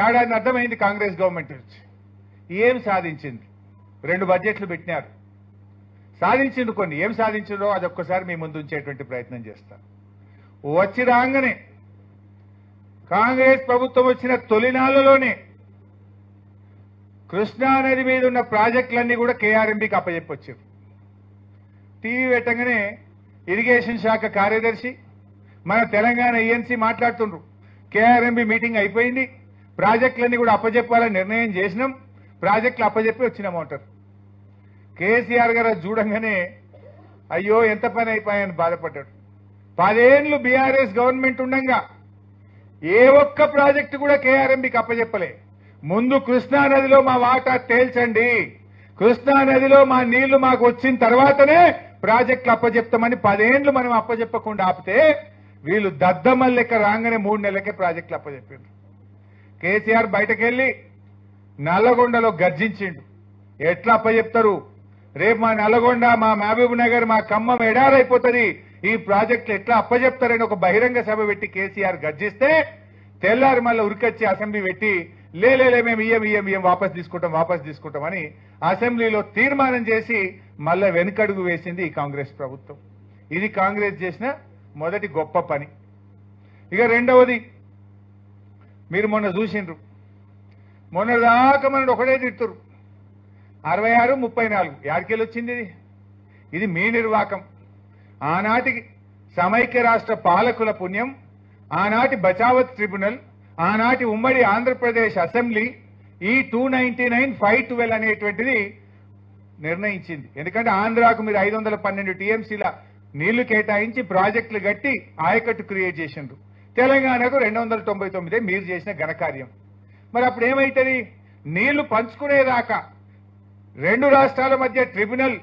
ఏడాది అర్థమైంది కాంగ్రెస్ గవర్నమెంట్ నుంచి ఏం సాధించింది 2 బడ్జెట్లు పెట్టినారు సాధించిండు కొన్ని ఏం సాధించిండో అదొక్కసారి మీ ముందు ఉంచేటువంటి ప్రయత్నం చేస్తాను వచ్చి రాగానే కాంగ్రెస్ ప్రభుత్వం వచ్చిన తొలినాళ్లలోనే కృష్ణా నది మీద ఉన్న ప్రాజెక్టులన్నీ కూడా కేఆర్ఎంబీకి అప్పచెప్పొచ్చారు టీవీ పెట్టగానే ఇరిగేషన్ శాఖ కార్యదర్శి మన తెలంగాణ ఈఎన్సీ మాట్లాడుతుండ్రు కేఆర్ఎంబీ మీటింగ్ అయిపోయింది ప్రాజెక్టులన్నీ కూడా అప్పచెప్పాలని నిర్ణయం చేసినాం ప్రాజెక్టులు అప్పచెప్పి వచ్చినామంటారు కేసీఆర్ గారు చూడంగానే అయ్యో ఎంత పని అయిపోయాయని బాధపడ్డాడు 10 ఏళ్లు బీఆర్ఎస్ గవర్నమెంట్ ఉండగా ఏ ఒక్క ప్రాజెక్టు కూడా కేఆర్ఎంబీకి అప్పచెప్పలే ముందు కృష్ణా నదిలో మా వాటా తేల్చండి కృష్ణా నదిలో మా నీళ్లు మాకు వచ్చిన తర్వాతనే ప్రాజెక్టులు అప్పచెప్తామని 10 ఏళ్లు మనం అప్పచెప్పకుండా ఆపితే వీళ్ళు దద్దమ్మల లెక్క రాగానే 3 నెలలకే ప్రాజెక్టులు అప్పచెప్పారు కేసీఆర్ బయటకెళ్లి నల్లగొండలో గర్జించిండు ఎట్లా అప్పచెప్తారు రేపు మా నల్లగొండ మా మహబూబ్ నగర్ మా ఖమ్మం ఎడారైపోతుంది ఈ ప్రాజెక్టులు ఎట్లా అప్పచెప్తారని ఒక బహిరంగ సభ పెట్టి కేసీఆర్ గర్జిస్తే తెల్లారి మళ్ళీ ఉరికొచ్చి అసెంబ్లీ పెట్టి లేలే మేము ఇయ్యం వాపస్ తీసుకుంటాం అని అసెంబ్లీలో తీర్మానం చేసి మళ్ళా వెనుకడుగు వేసింది ఈ కాంగ్రెస్ ప్రభుత్వం ఇది కాంగ్రెస్ చేసిన మొదటి గొప్ప పని ఇక రెండవది మీరు మొన్న చూసిండ్రు మొన్నదాకా మనం ఒకటే తిడుతురు 66, 34 యాడికెళ్ళి వచ్చింది ఇది మీ నిర్వాకం ఆనాటికి సమైక్య రాష్ట్ర పాలకుల పుణ్యం ఆనాటి బచావత్ ట్రిబ్యునల్ ఆనాటి ఉమ్మడి ఆంధ్రప్రదేశ్ అసెంబ్లీ ఈ 299, 512 అనేటువంటిది నిర్ణయించింది ఎందుకంటే ఆంధ్రాకు మీరు 512 టీఎంసీల నీళ్లు కేటాయించి ప్రాజెక్టులు కట్టి ఆయకట్టు క్రియేట్ చేసిండ్రు తెలంగాణకు 299 మీరు చేసిన ఘనకార్యం మరి అప్పుడు ఏమైతుంది నీళ్లు పంచుకునేదాకా 2 రాష్ట్రాల మధ్య ట్రిబ్యునల్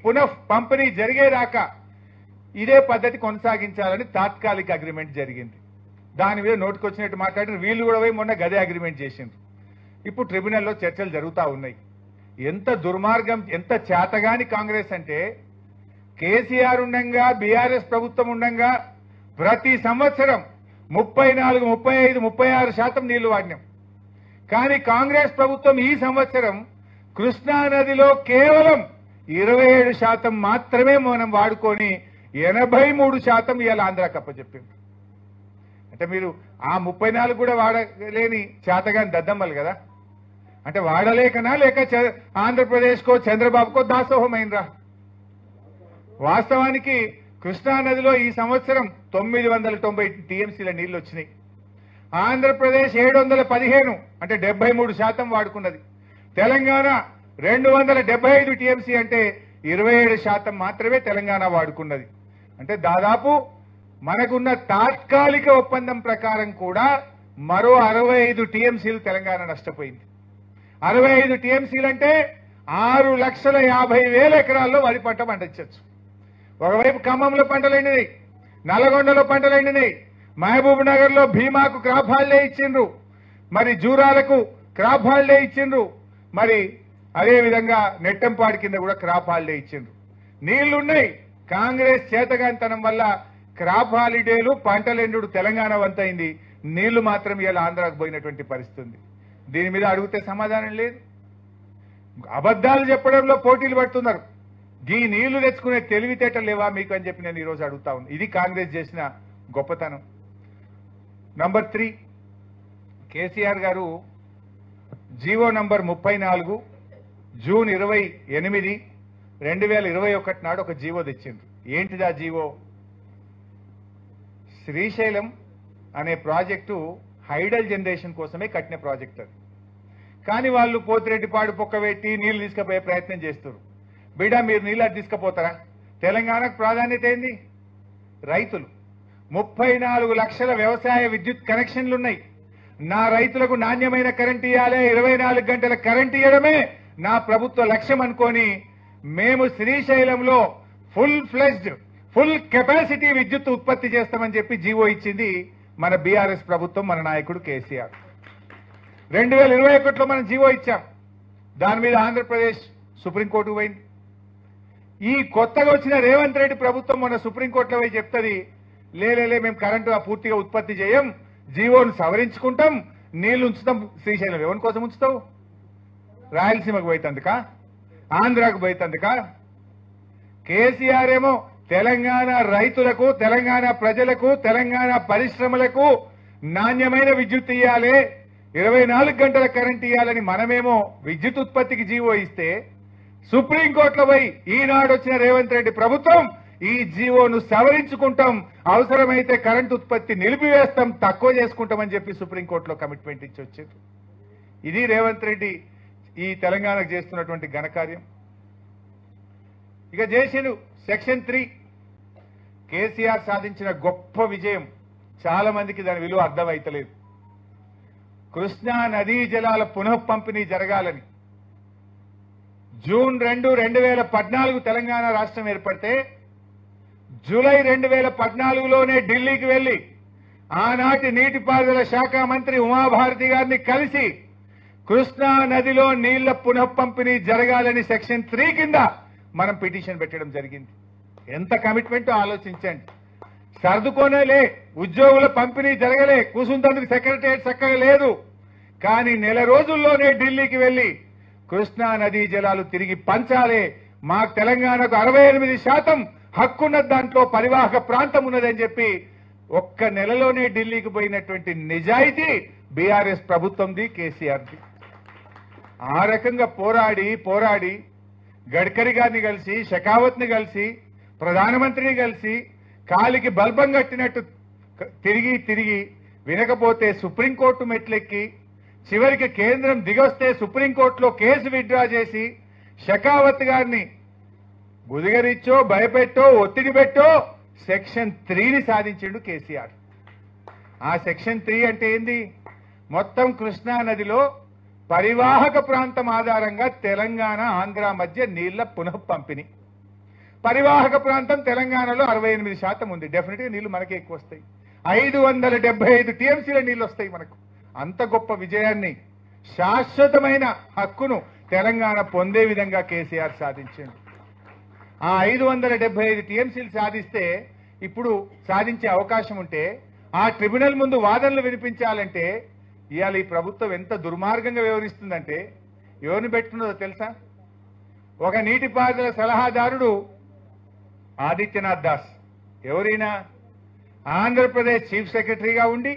పునః పంపిణీ జరిగేదాకా ఇదే పద్ధతి కొనసాగించాలని తాత్కాలిక అగ్రిమెంట్ జరిగింది దాని మీద నోటుకొచ్చినట్టు మాట్లాడిన వీళ్ళు కూడా పోయి మొన్న గదే అగ్రిమెంట్ చేసిండ్రు ఇప్పుడు ట్రిబ్యునల్లో చర్చలు జరుగుతూ ఉన్నాయి ఎంత దుర్మార్గం ఎంత చేతగాని కాంగ్రెస్ అంటే కేసీఆర్ ఉండంగా బీఆర్ఎస్ ప్రభుత్వం ఉండంగా ప్రతి సంవత్సరం 34, 35, 36% నీళ్లు వాడినాం కానీ కాంగ్రెస్ ప్రభుత్వం ఈ సంవత్సరం కృష్ణా నదిలో కేవలం 27% మాత్రమే మనం వాడుకొని 83% ఇవాళ ఆంధ్రాకి అప్పచెప్పింది అంటే మీరు ఆ 34 కూడా వాడలేని చేతగాని దద్దమ్మలు కదా అంటే వాడలేకనా లేక ఆంధ్రప్రదేశ్కో చంద్రబాబుకో దాసోహమైనరా వాస్తవానికి కృష్ణా నదిలో ఈ సంవత్సరం 990 టీఎంసీల నీళ్లు వచ్చినాయి ఆంధ్రప్రదేశ్ 715 అంటే 73% వాడుకున్నది తెలంగాణ 275 టీఎంసీ అంటే 27% మాత్రమే తెలంగాణ వాడుకున్నది అంటే దాదాపు మనకున్న తాత్కాలిక ఒప్పందం ప్రకారం కూడా మరో 65 టీఎంసీలు తెలంగాణ నష్టపోయింది 65 టీఎంసీలు అంటే 6,50,000 ఎకరాల్లో వరి పంట పండించవచ్చు ఒకవైపు ఖమ్మంలో పంటలు ఎండినాయి నల్లగొండలో పంటలు ఎండినాయి మహబూబ్ నగర్ లో భీమాకు క్రాప్ హాలిడే ఇచ్చిండ్రు మరి జూరాలకు క్రాప్ హాలిడే ఇచ్చిండ్రు మరి అదే విధంగా నెట్టంపాడి కింద కూడా క్రాప్ హాలిడే ఇచ్చిండ్రు నీళ్లున్నాయి కాంగ్రెస్ చేతగానితనం వల్ల క్రాప్ హాలిడేలు పంటలెండు తెలంగాణ వంతైంది నీళ్లు మాత్రం ఇలా ఆంధ్రాకు పోయినటువంటి పరిస్థితి ఉంది దీని మీద అడిగితే సమాధానం లేదు అబద్ధాలు చెప్పడంలో పోటీలు పడుతున్నారు ఈ నీళ్లు తెచ్చుకునే తెలివితేటలు లేవా మీకు అని చెప్పి నేను ఈరోజు అడుగుతా ఉన్నాను ఇది కాంగ్రెస్ చేసిన గొప్పతనం నంబర్ 3 కేసీఆర్ గారు జీవో నంబర్ 34 జూన్ 28, 2021 నాడు ఒక జీవో తెచ్చిండ్రు ఏంటిది ఆ జీవో శ్రీశైలం అనే ప్రాజెక్టు హైడల్ జనరేషన్ కోసమే కట్టిన ప్రాజెక్ట్ అది కానీ వాళ్ళు పోతిరెడ్డిపాడు పొక్కబెట్టి నీళ్లు తీసుకుపోయే ప్రయత్నం చేస్తారు బిడ్డ మీరు నీళ్ళు తీసుకుపోతారా తెలంగాణకు ప్రాధాన్యత ఏంది రైతులు 34 లక్షల వ్యవసాయ విద్యుత్ కనెక్షన్లు ఉన్నాయి నా రైతులకు నాణ్యమైన కరెంట్ ఇవ్వాలి 24 గంటల కరెంట్ ఇవ్వడమే నా ప్రభుత్వ లక్ష్యం అనుకొని మేము శ్రీశైలంలో ఫుల్ కెపాసిటీ విద్యుత్ ఉత్పత్తి చేస్తామని చెప్పి జీవో ఇచ్చింది మన బీఆర్ఎస్ ప్రభుత్వం మన నాయకుడు కేసీఆర్ 2021లో మనం జీవో ఇచ్చాం దాని మీద ఆంధ్రప్రదేశ్ సుప్రీంకోర్టుకు పోయింది ఈ కొత్తగా వచ్చిన రేవంత్ రెడ్డి ప్రభుత్వం మన సుప్రీంకోర్టులో పోయి చెప్తుంది లేలే మేము కరెంటు పూర్తిగా ఉత్పత్తి చేయం జీవోను సవరించుకుంటాం నీళ్లు ఉంచుతాం శ్రీశైలం. ఎవరి కోసం ఉంచుతావు? రాయలసీమకు పోయితందుకా, ఆంధ్రాకు పోయితందుకా? కేసీఆర్ ఏమో తెలంగాణ రైతులకు, తెలంగాణ ప్రజలకు, తెలంగాణ పరిశ్రమలకు నాణ్యమైన విద్యుత్ ఇయ్యాలి, 24 గంటల కరెంట్ ఇయ్యాలని మనమేమో విద్యుత్ ఉత్పత్తికి జీవో ఇస్తే, సుప్రీంకోర్టులో పోయి ఈనాడు వచ్చిన రేవంత్ రెడ్డి ప్రభుత్వం ఈ జీవోను సవరించుకుంటాం, అవసరమైతే కరెంట్ ఉత్పత్తి నిలిపివేస్తాం, తక్కువ చేసుకుంటామని చెప్పి సుప్రీంకోర్టులో కమిట్మెంట్ ఇచ్చి వచ్చింది. ఇది రేవంత్ రెడ్డి ఈ తెలంగాణకు చేస్తున్నటువంటి ఘనకార్యం. ఇక చేసిండు సెక్షన్ 3. కేసీఆర్ సాధించిన గొప్ప విజయం. చాలా మందికి దాని విలువ అర్థమైతలేదు. కృష్ణా నదీ జలాల పునః పంపిణీ జరగాలని జూన్ 2, 2014 తెలంగాణ రాష్ట్రం ఏర్పడితే జూలై 2014లోనే ఢిల్లీకి వెళ్లి ఆనాటి నీటిపారుదల శాఖ మంత్రి ఉమాభారతి గారిని కలిసి కృష్ణా నదిలో నీళ్ల పునః పంపిణీ జరగాలని సెక్షన్ 3 కింద మనం పిటిషన్ పెట్టడం జరిగింది. ఎంత కమిట్మెంట్ ఆలోచించండి. సర్దుకోనేలే, ఉద్యోగుల పంపిణీ జరగలే, కూసుంతందుకు సెక్రటరియట్ చక్కగా లేదు. కానీ నెల రోజుల్లోనే ఢిల్లీకి వెళ్లి కృష్ణా నదీ జలాలు తిరిగి పంచాలి, మాకు తెలంగాణకు 68% హక్కున్న దాంట్లో పరివాహక ప్రాంతం ఉన్నదని చెప్పి ఒక్క నెలలోనే ఢిల్లీకి పోయినటువంటి నిజాయితీ బీఆర్ఎస్ ప్రభుత్వంది, కేసీఆర్ది. ఆ రకంగా పోరాడి గడ్కరీ గారిని కలిసి, షెకావత్ ని కలిసి, ప్రధానమంత్రిని కలిసి కాలికి బల్బం కట్టినట్టు తిరిగి వినకపోతే సుప్రీంకోర్టు మెట్లెక్కి చివరికి కేంద్రం దిగొస్తే సుప్రీంకోర్టులో కేసు విత్డ్రా చేసి షెకావత్ గారిని బుదిగరిచ్చో, భయపెట్టో, ఒత్తిడి పెట్టో సెక్షన్ 3ని సాధించిండు కేసీఆర్. ఆ సెక్షన్ 3 అంటే ఏంది? మొత్తం కృష్ణా నదిలో పరివాహక ప్రాంతం ఆధారంగా తెలంగాణ, ఆంధ్ర మధ్య నీళ్ల పునః పంపిణీ. పరివాహక ప్రాంతం తెలంగాణలో 68% ఉంది. డెఫినెట్ గా నీళ్లు మనకే ఎక్కువ వస్తాయి. 575 టీఎంసీల నీళ్లు వస్తాయి మనకు. అంత గొప్ప విజయాన్ని, శాశ్వతమైన హక్కును తెలంగాణ పొందే విధంగా కేసీఆర్ సాధించిండు. ఆ 575 టీఎంసీలు సాధిస్తే, ఇప్పుడు సాధించే అవకాశం ఉంటే, ఆ ట్రిబ్యునల్ ముందు వాదనలు వినిపించాలంటే ఇవాళ ఈ ప్రభుత్వం ఎంత దుర్మార్గంగా వ్యవహరిస్తుందంటే ఎవరిని పెట్టుకున్నదో తెలుసా? ఒక నీటిపారుదల సలహాదారుడు ఆదిత్యనాథ్ దాస్. ఎవరైనా ఆంధ్రప్రదేశ్ చీఫ్ సెక్రటరీగా ఉండి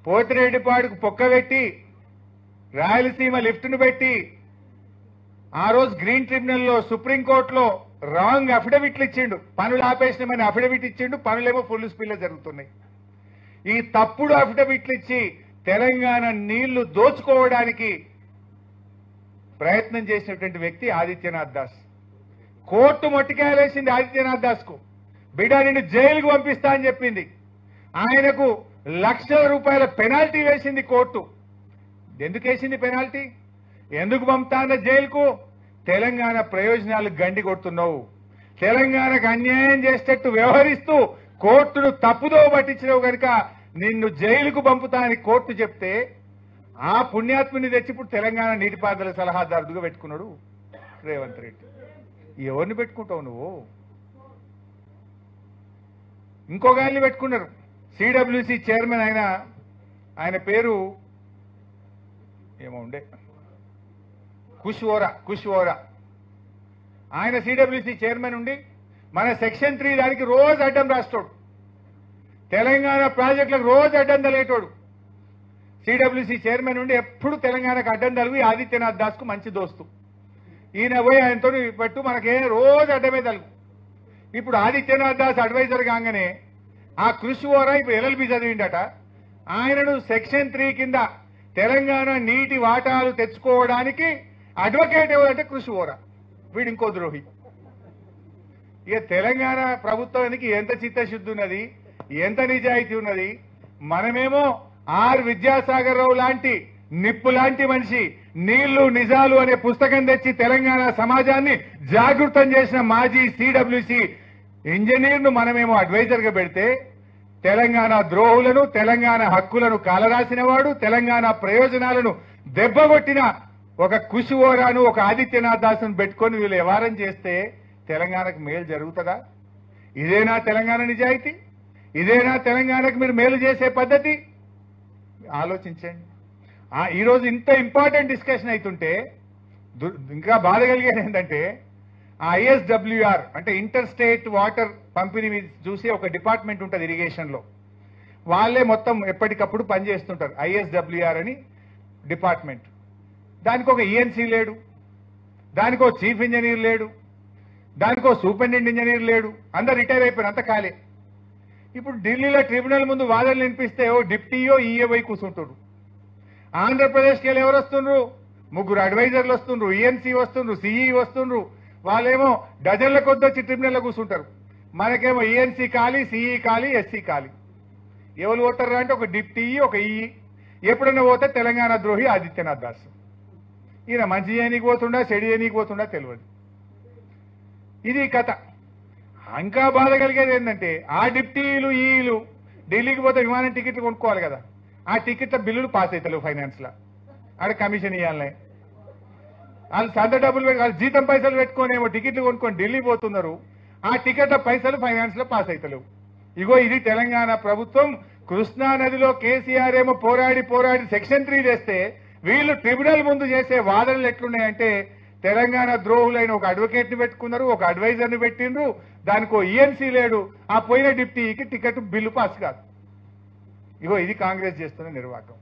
పోతిరెడ్డిపాడుకు పొక్కబెట్టి రాయలసీమ లిఫ్ట్ను పెట్టి ఆ రోజు గ్రీన్ ట్రిబ్యునల్లో సుప్రీంకోర్టులో రాంగ్ అఫిడవిట్లు ఇచ్చిండు. పనులు ఆపేసినామని అఫిడవిట్ ఇచ్చిండు, పనులేమో ఫుల్ స్పీడ్ జరుగుతున్నాయి. ఈ తప్పుడు అఫిడవిట్లు ఇచ్చి తెలంగాణ నీళ్లు దోచుకోవడానికి ప్రయత్నం చేసినటువంటి వ్యక్తి ఆదిత్యనాథ్ దాస్. కోర్టు మొట్టికాయలేసింది ఆదిత్యనాథ్ దాస్ కు. బిడ్డ నిన్ను జైలుకు పంపిస్తా అని చెప్పింది. ఆయనకు ₹1,00,000 పెనాల్టీ వేసింది కోర్టు. ఎందుకు వేసింది పెనాల్టీ? ఎందుకు పంపుతాన్న జైలుకు? తెలంగాణ ప్రయోజనాలు గండి కొడుతున్నావు, తెలంగాణకు అన్యాయం చేసేటట్టు వ్యవహరిస్తూ కోర్టును తప్పుదో పట్టించినావు కనుక నిన్ను జైలుకు పంపుతా అని కోర్టు చెప్తే ఆ పుణ్యాత్ముని తెచ్చి ఇప్పుడు తెలంగాణ నీటిపారుదల సలహాదారుడుగా పెట్టుకున్నాడు రేవంత్ రెడ్డి. ఎవరిని పెట్టుకుంటావు నువ్వు? ఇంకొక ఆయన్ని పెట్టుకున్నారు, సిడబ్ల్యూసి చైర్మన్. ఆయన పేరు ఏమో ఉండే, కుష్వోరా. ఆయన సిడబ్ల్యూసి చైర్మన్ ఉండి మన సెక్షన్ 3 దానికి రోజు అడ్డం రాస్తాడు, తెలంగాణ ప్రాజెక్టులకు రోజు అడ్డం తలేటోడు. సిడబ్ల్యూసి చైర్మన్ ఉండి ఎప్పుడు తెలంగాణకు అడ్డం తలుగు. ఆదిత్యనాథ్ దాస్ కు మంచి దోస్తు. ఈయన పోయి ఆయనతో పెట్టు, మనకే రోజు అడ్డమే తలుగు. ఇప్పుడు ఆదిత్యనాథ్ దాస్ అడ్వైజర్ కాగానే ఆ కుష్వోరా ఇప్పుడు LLB చదివిండట. ఆయనను సెక్షన్ 3 కింద తెలంగాణ నీటి వాటాలు తెచ్చుకోవడానికి అడ్వకేట్ ఎవరంటే కుష్వోరా. వీడు ఇంకో ద్రోహి. ఇక తెలంగాణ ప్రభుత్వానికి ఎంత చిత్తశుద్ధి ఉన్నది, ఎంత నిజాయితీ ఉన్నది. మనమేమో విద్యాసాగర్ రావు లాంటి నిప్పు లాంటి మనిషి నీళ్లు నిజాలు అనే పుస్తకం తెచ్చి తెలంగాణ సమాజాన్ని జాగృతం చేసిన మాజీ సిడబ్ల్యూసి ఇంజనీర్ను మనమేమో అడ్వైజర్ గా పెడితే, తెలంగాణ ద్రోహులను, తెలంగాణ హక్కులను కాలరాసినవాడు, తెలంగాణ ప్రయోజనాలను దెబ్బగొట్టిన ఒక కుష్వోరాను, ఒక ఆదిత్యనాథ్ దాసును పెట్టుకొని వీళ్ళు వ్యవహారం చేస్తే తెలంగాణకు మేలు జరుగుతుందా? ఇదేనా తెలంగాణ నిజాయితీ? ఇదేనా తెలంగాణకు మీరు మేలు చేసే పద్ధతి? ఆలోచించండి. ఈరోజు ఇంత ఇంపార్టెంట్ డిస్కషన్ అవుతుంటే ఇంకా బాధ కలిగేది ఏంటంటే ISWR అంటే ఇంటర్ స్టేట్ వాటర్ పంపిణీ చూసి ఒక డిపార్ట్మెంట్ ఉంటుంది ఇరిగేషన్లో, వాళ్ళే మొత్తం ఎప్పటికప్పుడు పనిచేస్తుంటారు. ISWR అని డిపార్ట్మెంట్, దానికి ఒక ENC లేడు, దానికో చీఫ్ ఇంజనీర్ లేడు, దానికో సూపరింటెండెంట్ ఇంజనీర్ లేడు, అందరు రిటైర్ అయిపోయిన అంత ఖాళీ. ఇప్పుడు ఢిల్లీలో ట్రిబ్యునల్ ముందు వాదనలు వినిపిస్తే ఓ డిప్టీయో ఈఏ పోయి కూర్చుంటారు. ఆంధ్రప్రదేశ్కి వెళ్ళి ఎవరు వస్తుండ్రు? 3 అడ్వైజర్లు వస్తుండ్రు, ENC వస్తుండ్రు, CE వస్తుండ్రు. వాళ్ళేమో డజన్ల కొద్ది వచ్చి ట్రిబ్యునల్లో కూర్చుంటారు. మనకేమో ENC ఖాళీ, CE ఖాళీ, SC ఖాళీ. ఎవరు పోతారా అంటే ఒక డిప్టీ, ఒక EE. ఎప్పుడన్నా పోతే తెలంగాణ ద్రోహి ఆదిత్యనాథ్ దాస్. ఈయన మంచి చేయనీకి పోతుండా, చెడు చేయనీకి పోతుండా తెలియదు. ఇది కథ. ఇంకా బాధ కలిగేది ఏంటంటే ఆ డిప్టీలు ఈలు ఢిల్లీకి పోతే విమానం టికెట్లు కొనుక్కోవాలి కదా, ఆ టికెట్ల బిల్లులు పాస్ అవుతలేవు ఫైనాన్స్లో. ఆడ కమిషన్ ఇవ్వాలనే వాళ్ళు సొంత డబ్బులు పెట్టి వాళ్ళు జీతం పైసలు పెట్టుకోనేమో టికెట్లు కొనుక్కొని ఢిల్లీ పోతున్నారు. ఆ టికెట్ల పైసలు ఫైనాన్స్లో పాస్ అవుతలేవు. ఇగో ఇది తెలంగాణ ప్రభుత్వం. కృష్ణా నదిలో కేసీఆర్ ఏమో పోరాడి సెక్షన్ 3 చేస్తే వీళ్ళు ట్రిబ్యునల్ ముందు చేసే వాదనలు ఎట్లున్నాయంటే తెలంగాణ ద్రోహులైన ఒక అడ్వకేట్ ని పెట్టుకున్నారు, ఒక అడ్వైజర్ ని పెట్టిండ్రు, దానికి ENC లేడు, ఆ పోయిన డిప్టీకి టికెట్ బిల్లు పాస్ కాదు. ఇగో ఇది కాంగ్రెస్ చేస్తున్న నిర్వాహకం.